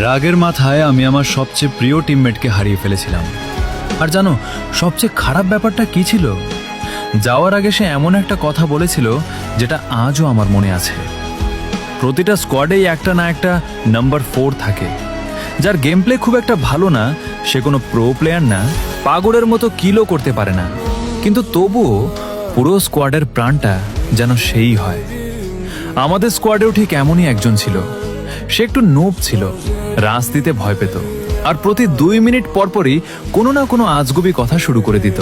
রাগের মাথায় আমি আমার সবচেয়ে প্রিয় টিমমেটকে হারিয়ে ফেলেছিলাম। আর জানো সবচেয়ে খারাপ ব্যাপারটা কি ছিল? যাওয়ার আগে সে এমন একটা কথা বলেছিল যেটা আজও আমার মনে আছে। প্রতিটা স্কোয়াডেই একটা না একটা নাম্বার 4 থাকে, যার গেম প্লে খুব একটা ভালো না, সে কোনো প্রো প্লেয়ার না, পাগলের মতো কিলও করতে পারে না, কিন্তু তবুও পুরো স্কোয়াডের প্রাণটা যেন সেই হয়। আমাদের স্কোয়াডেও ঠিক এমনই একজন ছিল। সে একটু নোব ছিল, রাজ দিতে ভয় পেত, আর প্রতি 2 মিনিট পরপরই কোনো না কোনো আজগুবি কথা শুরু করে দিত।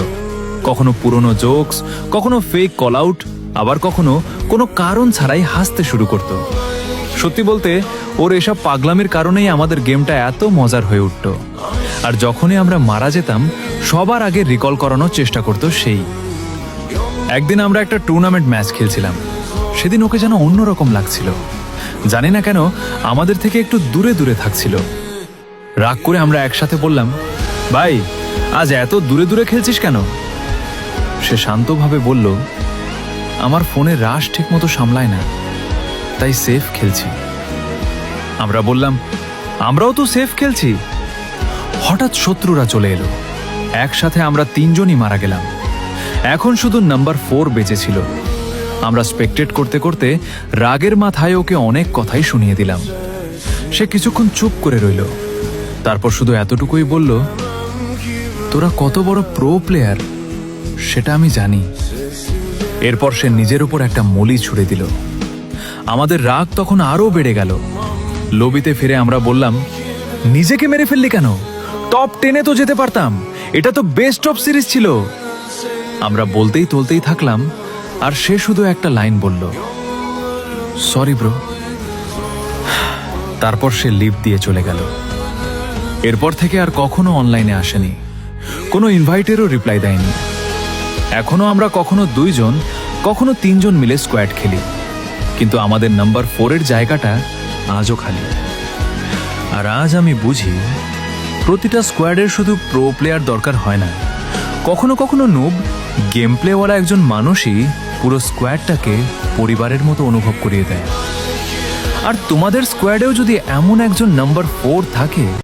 কখনো পুরনো জোকস, কখনো ফেক কল আউট, আবার কখনো কোনো কারণ ছাড়াই হাসতে শুরু করত। সত্যি বলতে ওর এসব পাগলামির কারণেই আমাদের গেমটা এত মজার হয়ে উঠত। আর যখনই আমরা মারা যেতাম সবার আগে রিকল করানোর চেষ্টা করত সেই। একদিন আমরা একটা টুর্নামেন্ট ম্যাচ খেলছিলাম। সেদিন ওকে যেন অন্যরকম লাগছিল, জানি না কেন আমাদের থেকে একটু দূরে দূরে থাকছিল। রাগ করে আমরা একসাথে বললাম, ভাই আজ এত দূরে দূরে খেলছিস কেন? সে শান্তভাবে বলল, আমার ফোনে রাশ ঠিক মতো সামলায় না, তাই সেফ খেলছি। আমরা বললাম, আমরাও তো সেফ খেলছি। হঠাৎ শত্রুরা চলে এলো, একসাথে আমরা 3 জনই মারা গেলাম। এখন শুধু নাম্বার 4 বেঁচে ছিল। আমরা স্পেকটেট করতে করতে রাগের মাথায় ওকে অনেক কথাই শুনিয়ে দিলাম। সে কিছুক্ষণ চুপ করে রইল, তারপর শুধু এতটুকুই বলল, তোরা কত বড় প্রো প্লেয়ার সেটা আমি জানি। এরপর সে নিজের উপর একটা মলি ছুড়ে দিল। আমাদের রাগ তখন আরো বেড়ে গেল। লবিতে ফিরে আমরা বললাম, নিজেকে মেরে ফেললি কেন? টপ 10-এ তো যেতে পারতাম, এটা তো বেস্ট অফ সিরিজ ছিল। আমরা বলতেই চলতেই থাকলাম, আর সে শুধু একটা লাইন বলল, সরি ব্রো। তারপর সে লিফট দিয়ে চলে গেল। এরপর থেকে আর কখনো অনলাইনে আসেনি, কোনো ইনভাইটেরও রিপ্লাই দেয়নি। এখনো আমরা কখনো 2 জন, কখনো 3 জন মিলে স্কোয়াড খেলি, কিন্তু আমাদের নাম্বার 4-এর জায়গাটা আজও খালি। আর আজ আমি বুঝি, প্রতিটা স্কোয়াডের শুধু প্রো প্লেয়ার দরকার হয় না, কখনো কখনো নুব গেম প্লেওয়ালা একজন মানুষই পুরো স্কোয়াডটাকে পরিবারের মতো অনুভব করিয়ে দেয়। আর তোমাদের স্কোয়াডেও যদি এমন একজন নাম্বার 4 থাকে,